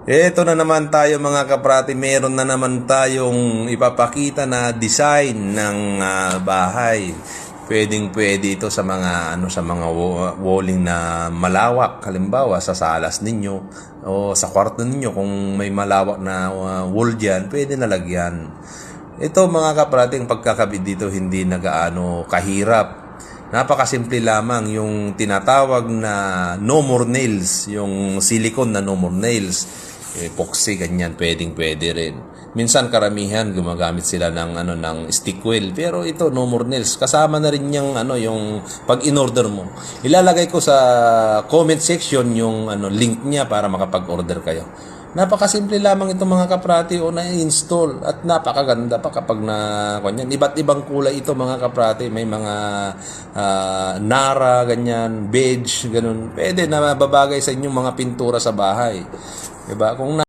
Eto na naman tayo mga kaprati, meron na naman tayong ipapakita na design ng bahay. Pwedeng-pwede ito sa mga sa mga walling na malawak, halimbawa sa salas ninyo o sa kwarto ninyo kung may malawak na wall diyan, pwede na lagyan. Ito mga kaprati, ang pagkakabit dito hindi na gaano kahirap. Napakasimple lamang yung tinatawag na no more nails, yung silicone na no more nails. Epoxy, ganyan, pwede rin. Minsan karamihan gumagamit sila ng stick wheel, pero ito no more nails. Kasama na rin yung yung pag in-order mo. Ilalagay ko sa comment section yung link niya para makapag-order kayo. Napakasimple lamang ito mga kaprati o na-install at napakaganda pa kapag kanyan. Iba't ibang kulay ito mga kaprati. May mga nara, ganyan, beige, ganun. Pwede na mababagay sa inyong mga pintura sa bahay. Diba? Kung